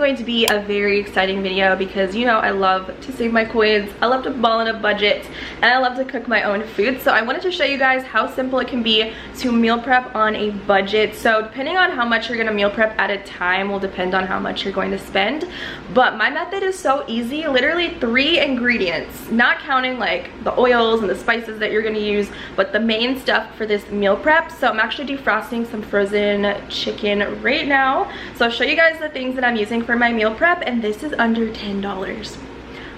going to be a very exciting video because, you know, I love to save my coins, I love to ball in a budget, and I love to cook my own food. So I wanted to show you guys how simple it can be to meal prep on a budget. So depending on how much you're gonna meal prep at a time will depend on how much you're going to spend. But my method is so easy, literally 3 ingredients, not counting like the oils and the spices that you're gonna use, but the main stuff for this meal prep. So I'm actually defrosting some frozen chicken right now. So I'll show you guys the things that I'm using for my meal prep, and this is under $10.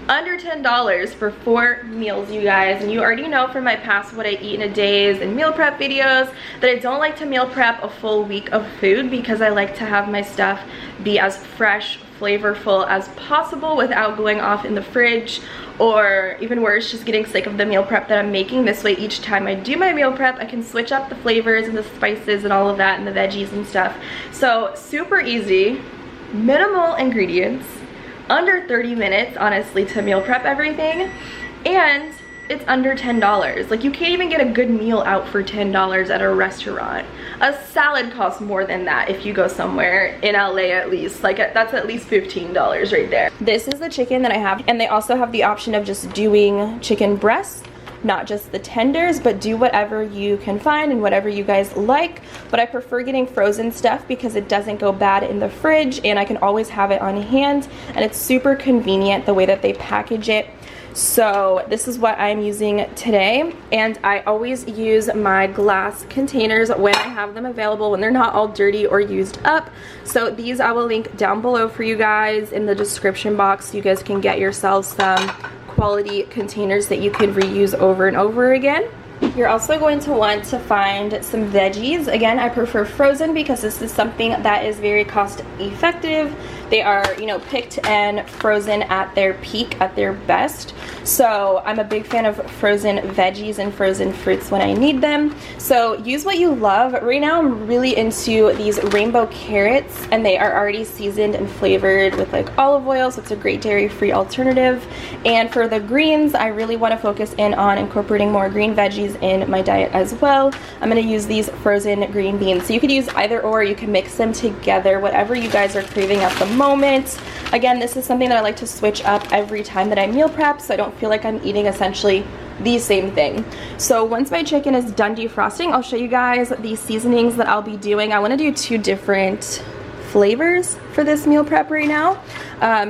Under $10 for 4 meals, you guys. And you already know from my past what I eat in a days and meal prep videos that I don't like to meal prep a full week of food because I like to have my stuff be as fresh, flavorful as possible without going off in the fridge, or even worse, just getting sick of the meal prep that I'm making. This way, each time I do my meal prep, I can switch up the flavors and the spices and all of that and the veggies and stuff. So super easy, minimal ingredients, under 30 minutes honestly to meal prep everything, and it's under $10. Like, you can't even get a good meal out for $10 at a restaurant. A salad costs more than that if you go somewhere in LA at least. Like, that's at least $15 right there. This is the chicken that I have, and they also have the option of just doing chicken breasts, not just the tenders, but do whatever you can find and whatever you guys like. But I prefer getting frozen stuff because it doesn't go bad in the fridge and I can always have it on hand, and it's super convenient the way that they package it. So this is what I'm using today, and I always use my glass containers when I have them available, when they're not all dirty or used up. So these I will link down below for you guys in the description box so you guys can get yourselves some quality containers that you can reuse over and over again. You're also going to want to find some veggies. Again, I prefer frozen because this is something that is very cost effective. They are, you know, picked and frozen at their peak, at their best. So I'm a big fan of frozen veggies and frozen fruits when I need them. So use what you love. Right now I'm really into these rainbow carrots, and they are already seasoned and flavored with like olive oil, so it's a great dairy-free alternative. And for the greens, I really want to focus in on incorporating more green veggies in my diet as well. I'm going to use these frozen green beans. So you could use either or, you can mix them together, whatever you guys are craving at the moment. Again, this is something that I like to switch up every time that I meal prep, so I don't feel like I'm eating essentially the same thing. So once my chicken is done defrosting, I'll show you guys the seasonings that I'll be doing. I want to do 2 different flavors for this meal prep right now.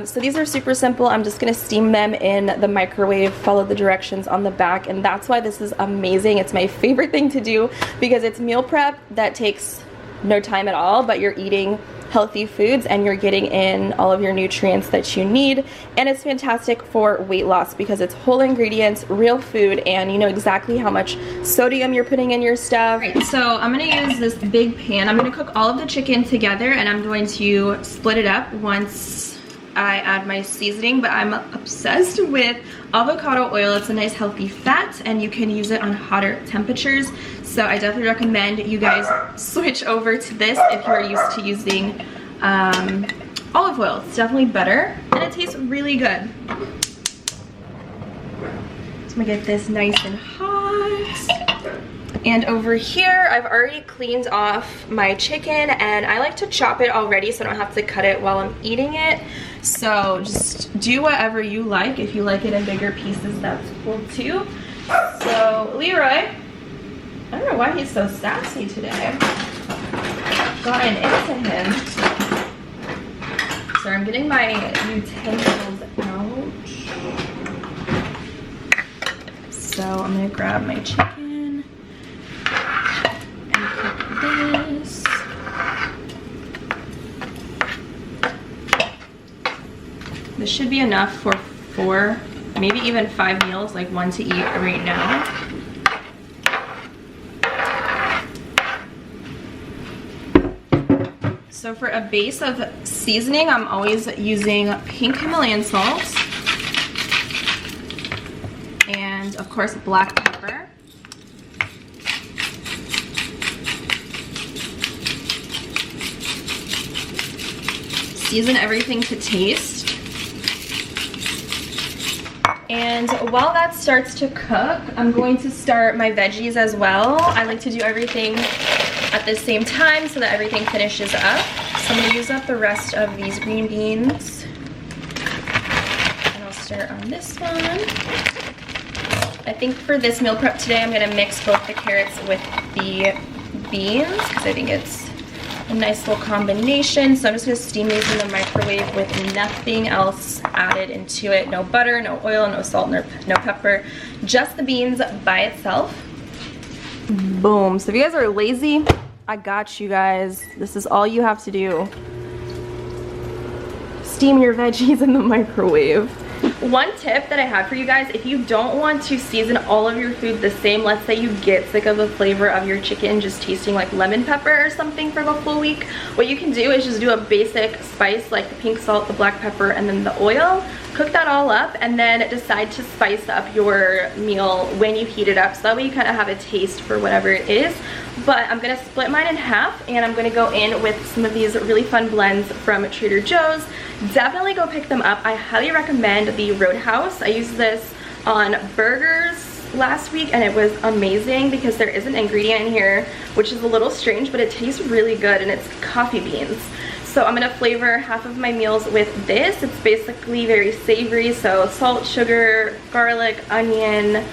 So these are super simple. I'm just gonna steam them in the microwave, follow the directions on the back, and that's why this is amazing. It's my favorite thing to do because it's meal prep that takes no time at all, but you're eating healthy foods and you're getting in all of your nutrients that you need, and it's fantastic for weight loss because it's whole ingredients, real food, and you know exactly how much sodium you're putting in your stuff. Right, so I'm gonna use this big pan. I'm gonna cook all of the chicken together, and I'm going to split it up once I add my seasoning, but I'm obsessed with avocado oil. It's a nice healthy fat, and you can use it on hotter temperatures. So I definitely recommend you guys switch over to this if you're used to using olive oil. It's definitely better, and it tastes really good. So I'm gonna get this nice and hot. And over here, I've already cleaned off my chicken, and I like to chop it already so I don't have to cut it while I'm eating it. So just do whatever you like. If you like it in bigger pieces, that's cool too. So Leroy, I don't know why he's so sassy today. Gotten into him. So I'm getting my utensils out. So I'm gonna grab my chicken and cook this. This should be enough for 4, maybe even 5 meals, like 1 to eat right now. So for a base of seasoning, I'm always using pink Himalayan salt and of course black pepper. Season everything to taste. And while that starts to cook, I'm going to start my veggies as well. I like to do everything at the same time so that everything finishes up. So I'm gonna use up the rest of these green beans. And I'll start on this one. I think for this meal prep today, I'm gonna mix both the carrots with the beans because I think it's a nice little combination. So I'm just gonna steam these in the microwave with nothing else added into it. No butter, no oil, no salt, no pepper. Just the beans by itself. Boom. So if you guys are lazy, I got you guys. This is all you have to do. Steam your veggies in the microwave. One tip that I have for you guys, if you don't want to season all of your food the same, let's say you get sick of the flavor of your chicken just tasting like lemon pepper or something for the full week, what you can do is just do a basic spice like the pink salt, the black pepper, and then the oil. Cook that all up and then decide to spice up your meal when you heat it up, so that way you kind of have a taste for whatever it is. But I'm gonna split mine in half and I'm gonna go in with some of these really fun blends from Trader Joe's. Definitely go pick them up. I highly recommend the Roadhouse. I used this on burgers last week and it was amazing because there is an ingredient in here which is a little strange, but it tastes really good, and it's coffee beans. So I'm gonna flavor half of my meals with this. It's basically very savory, so salt, sugar, garlic, onion,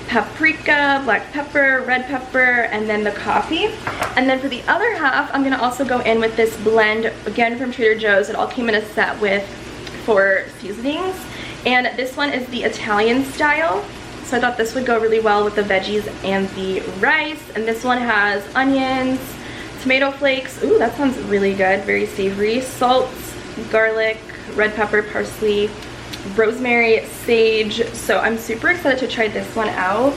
paprika, black pepper, red pepper, and then the coffee. And then for the other half, I'm gonna also go in with this blend, again from Trader Joe's. It all came in a set with 4 seasonings. And this one is the Italian style. So I thought this would go really well with the veggies and the rice. And this one has onions, tomato flakes. Ooh, that sounds really good, very savory. Salt, garlic, red pepper, parsley, rosemary, sage. So I'm super excited to try this one out,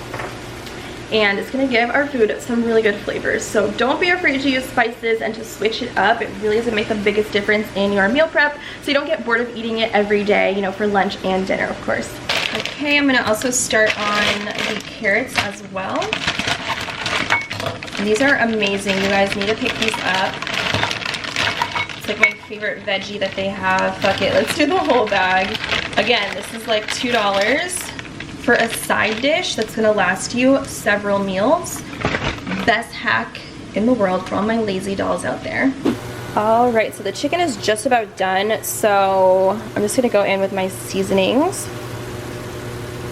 and it's gonna give our food some really good flavors. So don't be afraid to use spices and to switch it up. It really is gonna make the biggest difference in your meal prep, so you don't get bored of eating it every day, you know, for lunch and dinner, of course. Okay, I'm gonna also start on the carrots as well. These are amazing. You guys need to pick these up. It's like my favorite veggie that they have. Fuck it, let's do the whole bag. Again, this is like $2 for a side dish that's gonna last you several meals. Best hack in the world for all my lazy dolls out there. All right, so the chicken is just about done, so I'm just gonna go in with my seasonings.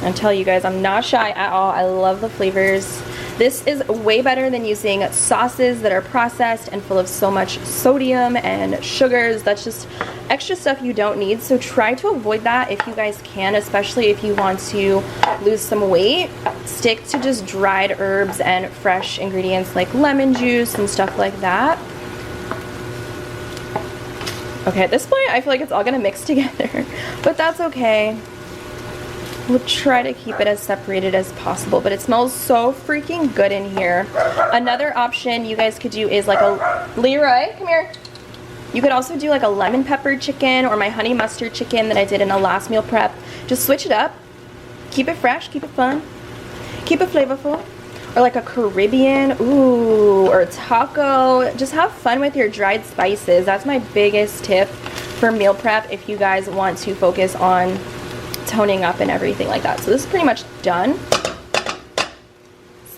And tell you guys, I'm not shy at all. I love the flavors. This is way better than using sauces that are processed and full of so much sodium and sugars. That's just extra stuff you don't need. So try to avoid that if you guys can, especially if you want to lose some weight. Stick to just dried herbs and fresh ingredients like lemon juice and stuff like that. Okay, at this point, I feel like it's all gonna mix together, but that's okay. We'll try to keep it as separated as possible, but it smells so freaking good in here. Another option you guys could do is like a, Leroy, come here. You could also do like a lemon pepper chicken or my honey mustard chicken that I did in a last meal prep. Just switch it up. Keep it fresh, keep it fun, keep it flavorful. Or like a Caribbean, ooh, or a taco. Just have fun with your dried spices. That's my biggest tip for meal prep if you guys want to focus on toning up and everything like that. So this is pretty much done.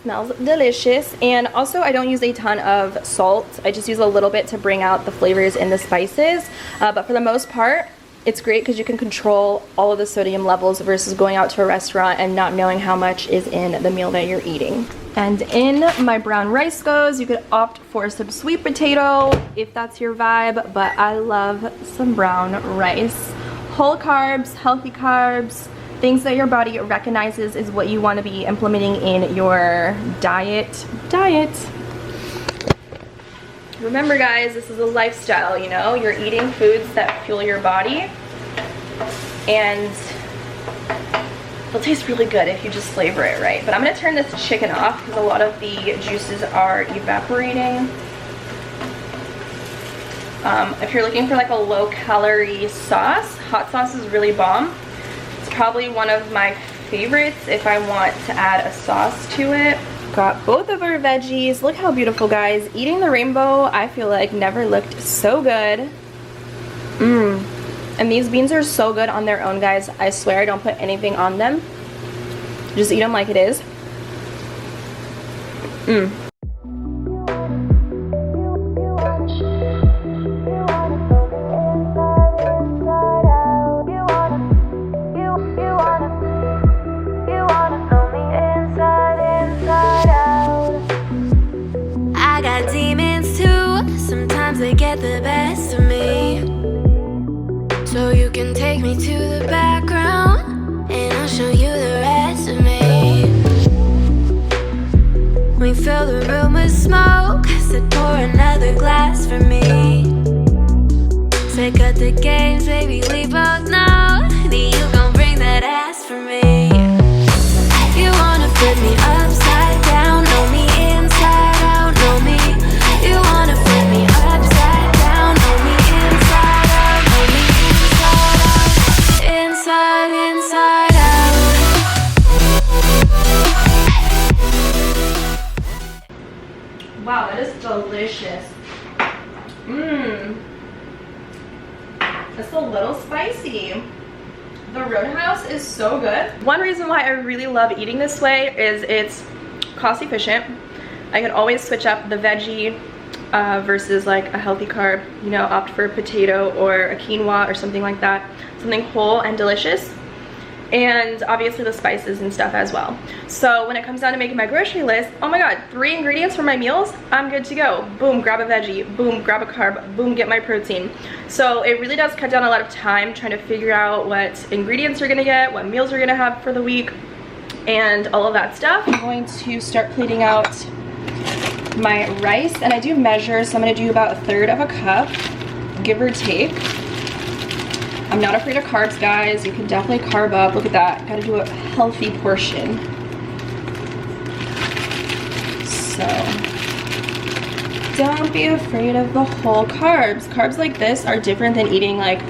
Smells delicious. And also I don't use a ton of salt. I just use a little bit to bring out the flavors in the spices. But for the most part, it's great because you can control all of the sodium levels versus going out to a restaurant and not knowing how much is in the meal that you're eating. And in my brown rice goes. You could opt for some sweet potato if that's your vibe, but I love some brown rice. Whole carbs, healthy carbs, things that your body recognizes is what you want to be implementing in your diet. Remember guys, this is a lifestyle, you know? You're eating foods that fuel your body, and they'll taste really good if you just flavor it right. But I'm gonna turn this chicken off because a lot of the juices are evaporating. If you're looking for like a low-calorie sauce, hot sauce is really bomb. It's probably one of my favorites if I want to add a sauce to it. Got both of our veggies. Look how beautiful, guys. Eating the rainbow, I feel like never looked so good. And these beans are so good on their own, guys. I swear I don't put anything on them. Just eat them like it is. me to the background, and I'll show you the rest of me. We fill the room with smoke, said pour another glass for me. Said cut the games, baby, we both know that you gon' bring that ass for me. You wanna flip me upside down, know me inside out, know me. You wanna flip me upside down, know me inside out, know me inside out. Inside, inside out. Wow, that is delicious. Mmm. It's a little spicy. The Roadhouse is so good. One reason why I really love eating this way is it's cost efficient. I can always switch up the veggie versus like a healthy carb, you know, opt for a potato or a quinoa or something like that. Something whole and delicious. And obviously the spices and stuff as well. So when it comes down to making my grocery list, oh my god, 3 ingredients for my meals, I'm good to go. Boom, grab a veggie, boom, grab a carb, boom, get my protein. So it really does cut down a lot of time trying to figure out what ingredients you're gonna get, what meals you're gonna have for the week, and all of that stuff. I'm going to start plating out my rice, and I do measure, so I'm gonna do about 1/3 of a cup, give or take. I'm not afraid of carbs, guys. You can definitely carb up. Look at that. Gotta do a healthy portion. So, don't be afraid of the whole carbs. Carbs like this are different than eating like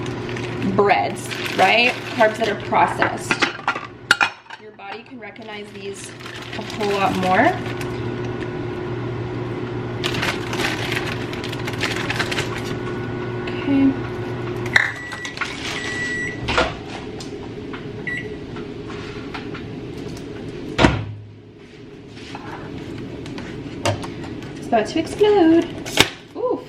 breads, right? Carbs that are processed. Your body can recognize these a whole lot more. Okay. About to explode. Oof.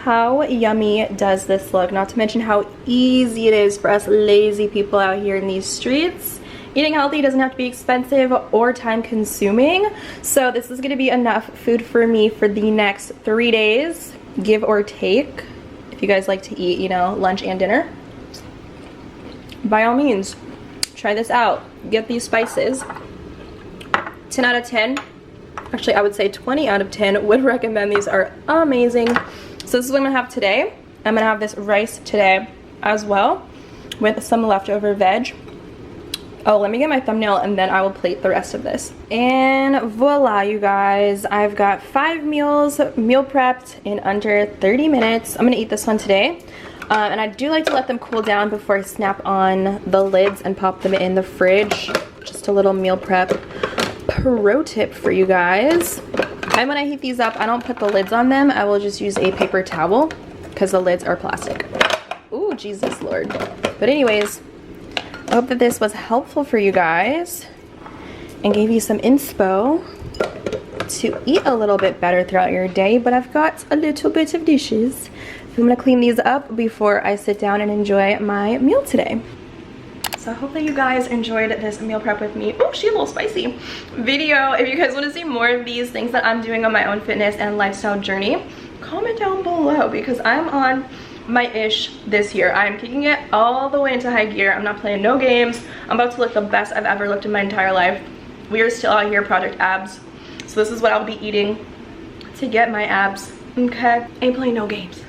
How yummy does this look? Not to mention how easy it is for us lazy people out here in these streets. Eating healthy doesn't have to be expensive or time consuming. So this is gonna be enough food for me for the next 3 days, give or take. If you guys like to eat, you know, lunch and dinner, by all means, try this out. Get these spices. 10 out of 10. Actually, I would say 20 out of 10 would recommend. These are amazing. So this is what I'm gonna have today. I'm gonna have this rice today as well with some leftover veg. Oh, let me get my thumbnail and then I will plate the rest of this. And voila, you guys. I've got 5 meals meal prepped in under 30 minutes. I'm gonna eat this one today. And I do like to let them cool down before I snap on the lids and pop them in the fridge. Just a little meal prep pro tip for you guys. And when I heat these up, I don't put the lids on them. I will just use a paper towel because the lids are plastic. Ooh, Jesus Lord. But anyways, I hope that this was helpful for you guys and gave you some inspo to eat a little bit better throughout your day. But I've got a little bit of dishes. So I'm gonna clean these up before I sit down and enjoy my meal today. So I hope that you guys enjoyed this meal prep with me. Oh, she's a little spicy video. If you guys want to see more of these things that I'm doing on my own fitness and lifestyle journey, comment down below because I'm on my ish this year. I'm kicking it all the way into high gear. I'm not playing no games. I'm about to look the best I've ever looked in my entire life. We are still out here, Project Abs. So this is what I'll be eating to get my abs. Okay? Ain't playing no games.